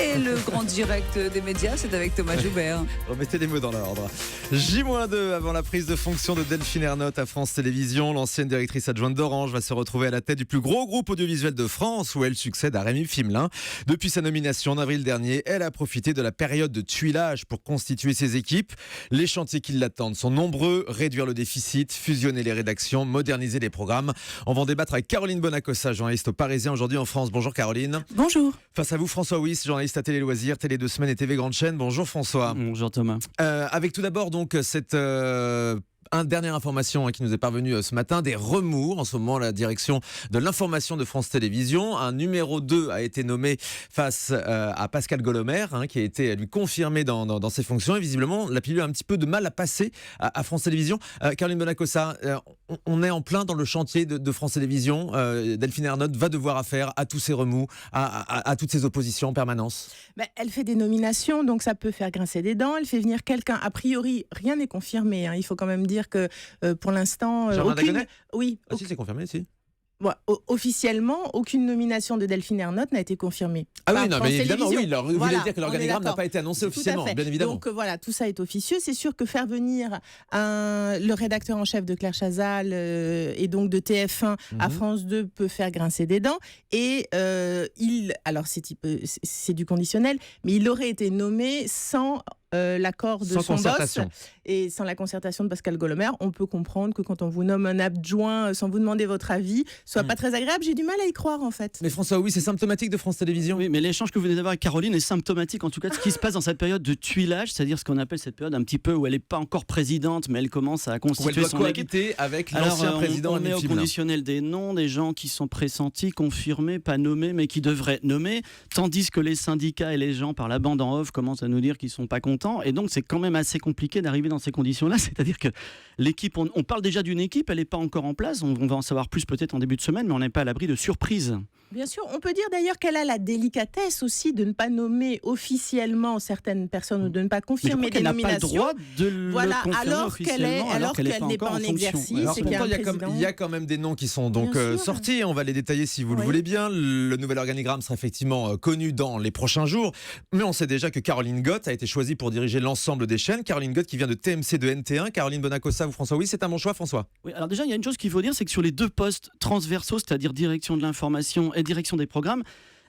Et le grand direct des médias, c'est avec Thomas Joubert. Remettez les mots dans l'ordre. J-2 avant la prise de fonction de Delphine Ernotte à France Télévisions. L'ancienne directrice adjointe d'Orange va se retrouver à la tête du plus gros groupe audiovisuel de France où elle succède à Rémi Fimelin. Depuis sa nomination en avril dernier, elle a profité de la période de tuilage pour constituer ses équipes. Les chantiers qui l'attendent sont nombreux. Réduire le déficit, fusionner les rédactions, moderniser les programmes. On va en débattre avec Caroline Bonacossa, journaliste au Parisien aujourd'hui en France. Bonjour Caroline. Bonjour. Face à vous François Wyss, journaliste à Télé Loisirs, Télé 2 Semaines et TV Grande Chaîne. Bonjour François. Bonjour Thomas. Avec tout d'abord donc cette dernière information qui nous est parvenue ce matin, des remous en ce moment à la direction de l'information de France Télévisions. Un numéro 2 a été nommé face à Pascal Golomer, qui a été lui confirmé dans ses fonctions. Et visiblement, la pilule a un petit peu de mal à passer à France Télévisions. Caroline Bonacossa, on est en plein dans le chantier de France Télévisions. Delphine Ernotte va devoir affaire à tous ces remous, à toutes ces oppositions en permanence. Elle fait des nominations, donc ça peut faire grincer des dents. Elle fait venir quelqu'un. A priori, rien n'est confirmé. Il faut quand même dire que pour l'instant, oui. Si, c'est confirmé, si. Bon, officiellement, aucune nomination de Delphine Ernotte n'a été confirmée. Ah oui, non, mais évidemment, oui. Vous voulez dire que l'organigramme n'a pas été annoncé officiellement, bien évidemment. Donc voilà, tout ça est officieux. C'est sûr que faire venir le rédacteur en chef de Claire Chazal et donc de TF1 à France 2 peut faire grincer des dents. Et alors c'est du conditionnel, mais il aurait été nommé sans l'accord de son boss et sans la concertation de Pascal Golomer. On peut comprendre que quand on vous nomme un adjoint sans vous demander votre avis, soit pas très agréable. J'ai du mal à y croire en fait. Mais François, oui, c'est symptomatique de France Télévisions. Oui, mais l'échange que vous venez d'avoir avec Caroline est symptomatique en tout cas de ce qui se passe dans cette période de tuilage, c'est-à-dire ce qu'on appelle cette période un petit peu où elle n'est pas encore présidente, mais elle commence à constituer son équipe. Avec l'ancien président. On met au conditionnel des noms, des gens qui sont pressentis, confirmés, pas nommés, mais qui devraient nommer, tandis que les syndicats et les gens par la bande en off commencent à nous dire qu'ils sont pas contents. Et donc c'est quand même assez compliqué d'arriver dans ces conditions-là, c'est-à-dire que l'équipe, on parle déjà d'une équipe, elle n'est pas encore en place, on va en savoir plus peut-être en début de semaine, mais on n'est pas à l'abri de surprises. Bien sûr, on peut dire d'ailleurs qu'elle a la délicatesse aussi de ne pas nommer officiellement certaines personnes ou de ne pas confirmer des nominations. Elle n'a pas le droit de le confirmer officiellement alors qu'elle n'est pas en exercice. Alors pourtant, il y a quand même des noms qui sont donc sortis, on va les détailler si vous le voulez bien. Le nouvel organigramme sera effectivement connu dans les prochains jours, mais on sait déjà que Caroline Gott a été choisie pour diriger l'ensemble des chaînes. Caroline Gott qui vient de TMC de NT1. Caroline Bonacossa ou François, oui, c'est un bon choix François. Oui, alors déjà il y a une chose qu'il faut dire, c'est que sur les deux postes transversaux, c'est-à-dire direction de l'information et direction des programmes,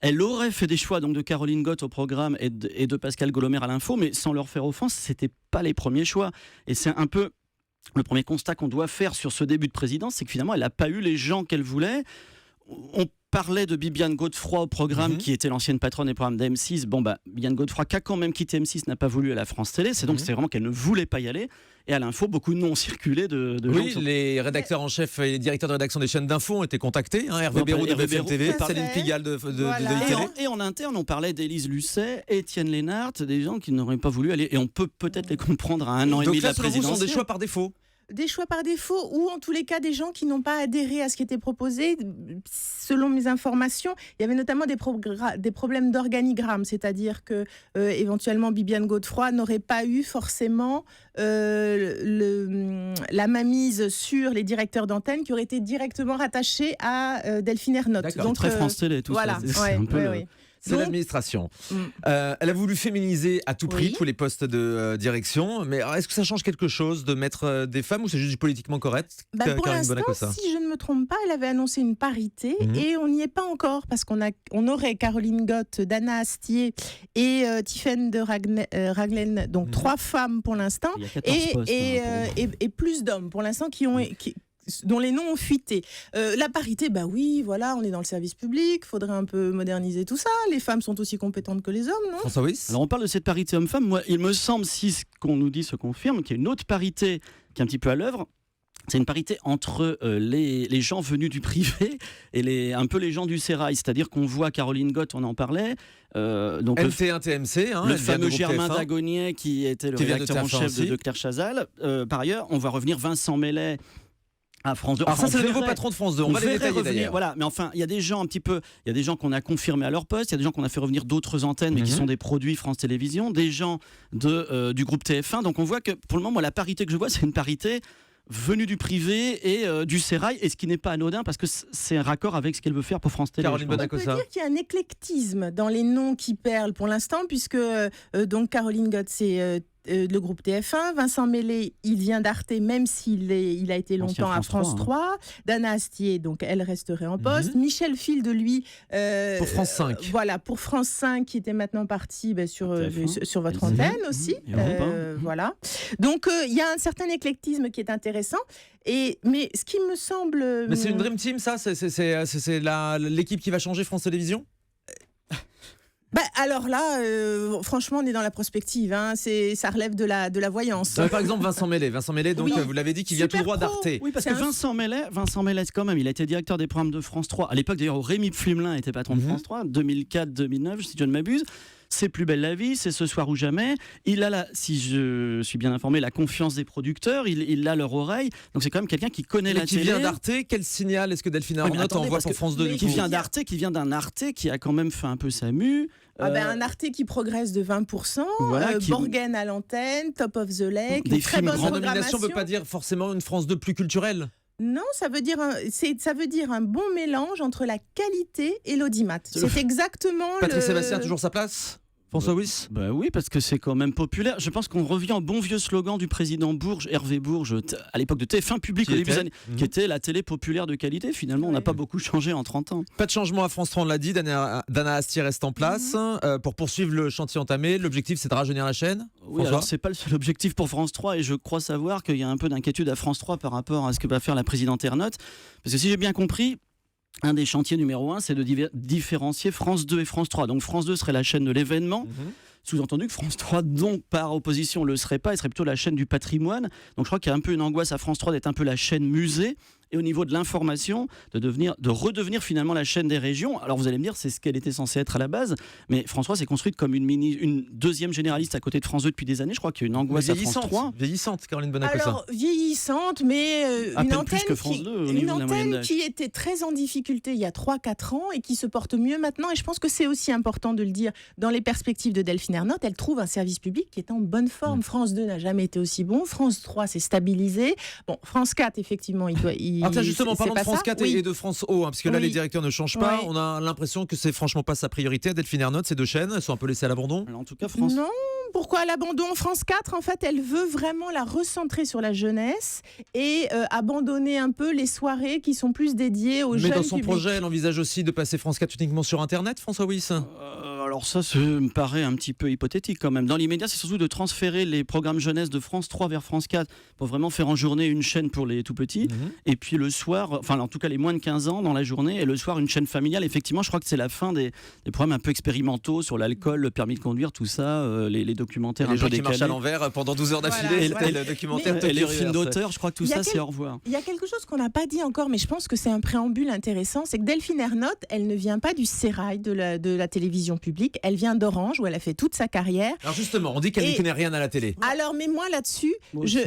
elle aurait fait des choix donc de Caroline Gott au programme et de Pascal Golomer à l'info, mais sans leur faire offense, c'était pas les premiers choix. Et c'est un peu le premier constat qu'on doit faire sur ce début de présidence, c'est que finalement elle n'a pas eu les gens qu'elle voulait. On parlait de Bibiane Godefroy au programme, qui était l'ancienne patronne des programmes d'M6. Bibiane Godefroy, qui a quand même quitté M6, n'a pas voulu aller à France Télé. C'est vraiment qu'elle ne voulait pas y aller. Et à l'info, beaucoup de noms ont circulé de oui, gens. Les rédacteurs en chef et les directeurs de rédaction des chaînes d'info ont été contactés. Hervé Béraud de BFM TV, Céline Pigalle de ITV. Et en interne, on parlait d'Élise Lucet, Étienne Lénart, des gens qui n'auraient pas voulu aller. Et on peut peut-être les comprendre à un an et demi de la présidence. Donc là, ce sont des choix par défaut. Des choix par défaut ou en tous les cas des gens qui n'ont pas adhéré à ce qui était proposé. Selon mes informations, il y avait notamment des problèmes d'organigramme, c'est-à-dire que éventuellement Bibiane Godefroy n'aurait pas eu forcément la mainmise sur les directeurs d'antenne qui auraient été directement rattachés à Delphine Ernotte. D'accord, donc très France Télé, tout voilà, ça. C'est un peu c'est l'administration. Elle a voulu féminiser à tout prix tous les postes de direction. Mais est-ce que ça change quelque chose de mettre des femmes ou c'est juste du politiquement correct? Pour l'instant, si je ne me trompe pas, elle avait annoncé une parité et on n'y est pas encore parce qu'on aurait Caroline Gott, Dana Astier et Tiffaine de Raglen, donc 3 femmes pour l'instant et plus d'hommes pour l'instant dont les noms ont fuité. La parité, oui, voilà, on est dans le service public, faudrait un peu moderniser tout ça. Les femmes sont aussi compétentes que les hommes, non? François Wyss. Alors on parle de cette parité homme-femme. Moi, il me semble, si ce qu'on nous dit se confirme, qu'il y a une autre parité qui est un petit peu à l'œuvre. C'est une parité entre les gens venus du privé et un peu les gens du sérail. C'est-à-dire qu'on voit Caroline Gott, on en parlait. Donc NT1 TMC, le fameux Germain Dagonier qui était le rédacteur en chef de Claire Chazal. Par ailleurs, on va revenir Vincent Mellet à France 2. Alors ça, c'est le nouveau patron de France 2. On va les détailler d'ailleurs. Voilà, mais enfin, il y a des gens il y a des gens qu'on a confirmés à leur poste, il y a des gens qu'on a fait revenir d'autres antennes, mais qui sont des produits France Télévisions, des gens du groupe TF1. Donc on voit que pour le moment, la parité que je vois, c'est une parité venu du privé et du sérail, et ce qui n'est pas anodin parce que c'est un raccord avec ce qu'elle veut faire pour France Télé. Caroline je pense. On peut Bonacossa. dire qu'il y a un éclectisme dans les noms qui perlent pour l'instant, puisque donc Caroline Gott, c'est le groupe TF1. Vincent Mellé, il vient d'Arte, même il a été Ancien longtemps à France 3. Dana Astier, donc elle resterait en poste. Michel Fil de lui. Pour France 5. Voilà, pour France 5, qui était maintenant parti sur votre Mhm. antenne aussi. Et Europe 1. Voilà. Donc il y a un certain éclectisme qui est intéressant. Mais ce qui me semble. Mais c'est une Dream Team, ça? C'est l'équipe qui va changer France Télévisions? Alors là, franchement, on est dans la prospective. Hein. Ça relève de la voyance. Non, mais par exemple, Vincent Mellé, donc Oui. vous l'avez dit, qui vient tout Super droit pro. d'Arte. Oui, parce C'est que un- Vincent Mellet, quand même, il a été directeur des programmes de France 3. À l'époque, d'ailleurs, où Rémi Pflumelin était patron de France 3, 2004-2009, si je ne m'abuse. C'est Plus belle la vie, c'est Ce soir ou jamais. Il a, si je suis bien informé, la confiance des producteurs, il a leur oreille. Donc c'est quand même quelqu'un qui connaît Mais la qui télé. vient d'Arte, quel signal est-ce que Delphine Oui, mais Arnault attendez, envoie parce pour que- France 2 mais du Qui coup vient d'un Arte qui a quand même fait un peu sa mue. Un Arte qui progresse de 20%, Voilà, qui- Borgen à l'antenne, Top of the Lake, Des une très films bonne Grande programmation. nomination ne veut pas dire forcément une France 2 plus culturelle. Non, ça veut dire un bon mélange entre la qualité et l'audimat. C'est exactement Patrick le... Sébastien, toujours sa place? François Wyss? Bah oui, parce que c'est quand même populaire. Je pense qu'on revient au bon vieux slogan du président Bourges, Hervé Bourges, à l'époque de TF1 Public, Qui au début des était années, qui était la télé populaire de qualité. Finalement, on n'a Ouais. pas beaucoup changé en 30 ans. Pas de changement à France 3, on l'a dit. Dana Astier reste en place pour poursuivre le chantier entamé. L'objectif, c'est de rajeunir la chaîne. Oui, François alors c'est pas le seul objectif pour France 3 et je crois savoir qu'il y a un peu d'inquiétude à France 3 par rapport à ce que va faire la présidente Ernotte. Parce que si j'ai bien compris, un des chantiers numéro 1, c'est de différencier France 2 et France 3. Donc France 2 serait la chaîne de l'événement. Sous-entendu que France 3, donc par opposition, ne le serait pas, elle serait plutôt la chaîne du patrimoine. Donc je crois qu'il y a un peu une angoisse à France 3 d'être un peu la chaîne musée. Et au niveau de l'information, de redevenir finalement la chaîne des régions. Alors vous allez me dire, c'est ce qu'elle était censée être à la base, mais France 3 s'est construite comme une deuxième généraliste à côté de France 2 depuis des années. Je crois qu'il y a une angoisse à France 3. Vieillissante, Caroline Bonacossa. Alors, vieillissante, mais À une peine plus antenne, que France 2 au niveau de la moyenne d'âge. qui était très en difficulté il y a 3-4 ans et qui se porte mieux maintenant. Et je pense que c'est aussi important de le dire dans les perspectives de Delphine Ernotte. Elle trouve un service public qui est en bonne forme. France 2 n'a jamais été aussi bon. France 3 s'est stabilisé. Bon, France 4, effectivement, Alors tiens, justement, c'est parlons de pas France ça. 4 Oui. et de France O, parce que là, Oui. les directeurs ne changent pas. Oui. On a l'impression que c'est franchement pas sa priorité. Delphine Ernotte, ces deux chaînes, elles sont un peu laissées à l'abandon. Alors, en tout cas, France. Non, pourquoi l'abandon? France 4, en fait, elle veut vraiment la recentrer sur la jeunesse et abandonner un peu les soirées qui sont plus dédiées aux Mais jeunes dans son publics. projet, elle envisage aussi de passer France 4 uniquement sur Internet, François Wyss. Alors ça me paraît un petit peu hypothétique quand même. Dans l'immédiat, c'est surtout de transférer les programmes jeunesse de France 3 vers France 4 pour vraiment faire en journée une chaîne pour les tout petits. Et puis le soir, enfin en tout cas les moins de 15 ans dans la journée, et le soir une chaîne familiale. Effectivement, je crois que c'est la fin des programmes un peu expérimentaux sur l'alcool, le permis de conduire, tout ça, les documentaires Les un gens peu qui marchent à décalés. l'envers pendant 12 heures d'affilée, Voilà, et voilà. le documentaire Et Tokyo les films Reverse. d'auteur, je crois que tout Il y a ça, quel- c'est au revoir. Il y a quelque chose qu'on n'a pas dit encore, mais je pense que c'est un préambule intéressant, c'est que Delphine Ernotte, elle ne vient pas du sérail de la télévision publique, elle vient d'Orange, où elle a fait toute sa carrière. Alors justement, on dit qu'elle Et- n'y connaît rien à la télé. Alors, mais moi là-dessus, Moi aussi.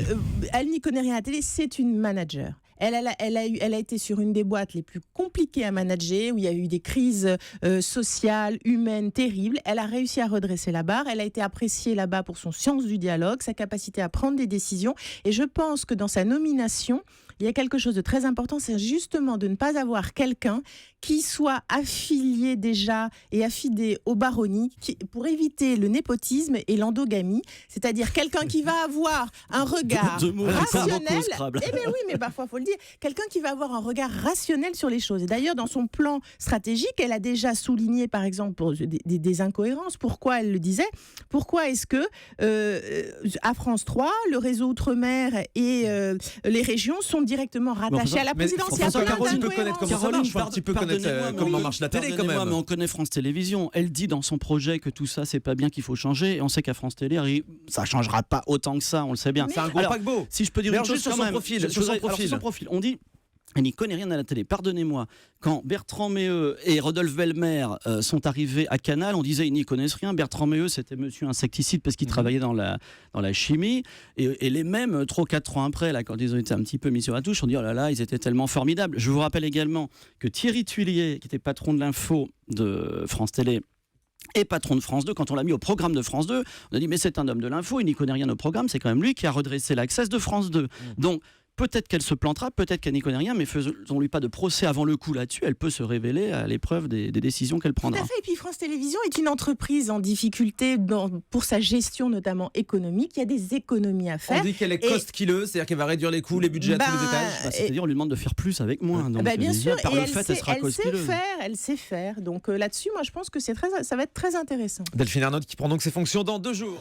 elle n'y connaît rien à la télé, c'est une manager. Elle a été sur une des boîtes les plus compliquées à manager, où il y a eu des crises sociales, humaines terribles. Elle a réussi à redresser la barre. Elle a été appréciée là-bas pour son sens du dialogue, sa capacité à prendre des décisions. Et je pense que dans sa nomination, il y a quelque chose de très important, c'est justement de ne pas avoir quelqu'un qui soit affilié déjà et affidé au baronnie pour éviter le népotisme et l'endogamie, c'est-à-dire quelqu'un qui va avoir un regard Deux mots qui sont beaucoup au rationnel. Scrabble. Eh bien oui, mais parfois faut le dire, quelqu'un qui va avoir un regard rationnel sur les choses. Et d'ailleurs, dans son plan stratégique, elle a déjà souligné, par exemple, pour des incohérences. Pourquoi elle le disait? Pourquoi est-ce que à France 3, le réseau Outre-mer et les régions sont directement rattachés à la Mais présidence? Il y a François, plein Caroline peut connaître comment ça marche, faut un petit peu connaître pardonnez-moi, mais comment oui, marche la télé quand pardonnez-moi, même. mais on connaît France Télévisions. Elle dit dans son projet que tout ça, c'est pas bien, qu'il faut changer. Et on sait qu'à France Télé, ça changera pas autant que ça, on le sait bien. C'est un gros Alors, paquebot. si je peux dire Mais une alors, chose juste sur quand son même, profil, je sur son voudrais- alors, profil. sur son profil, on dit. Elle n'y connaît rien à la télé. Pardonnez-moi, quand Bertrand Méheux et Rodolphe Velmer sont arrivés à Canal, on disait ils n'y connaissent rien. Bertrand Méheux, c'était monsieur insecticide parce qu'il travaillait dans la chimie. Et les mêmes, 3 ou 4 ans après, là, quand ils ont été un petit peu mis sur la touche, on dit oh là là, ils étaient tellement formidables. Je vous rappelle également que Thierry Tuilier, qui était patron de l'info de France Télé, et patron de France 2, quand on l'a mis au programme de France 2, on a dit mais c'est un homme de l'info, il n'y connaît rien au programme, c'est quand même lui qui a redressé l'Access de France 2. Donc, peut-être qu'elle se plantera, peut-être qu'elle n'y connaît rien, mais faisons-lui pas de procès avant le coup là-dessus. Elle peut se révéler à l'épreuve des décisions qu'elle Tout prendra. à fait. Et puis France Télévisions est une entreprise en difficulté pour sa gestion notamment économique. Il y a des économies à On faire. dit qu'elle est cost-killeuse, c'est-à-dire qu'elle va réduire les coûts, les budgets à tous les étages. C'est-à-dire on lui demande de faire plus avec moins. Donc, Bien sûr, par et le fait, elle sera cost-killeuse. elle sait faire. Donc là-dessus, moi, je pense que ça va être très intéressant. Delphine Ernotte qui prend donc ses fonctions dans 2 jours.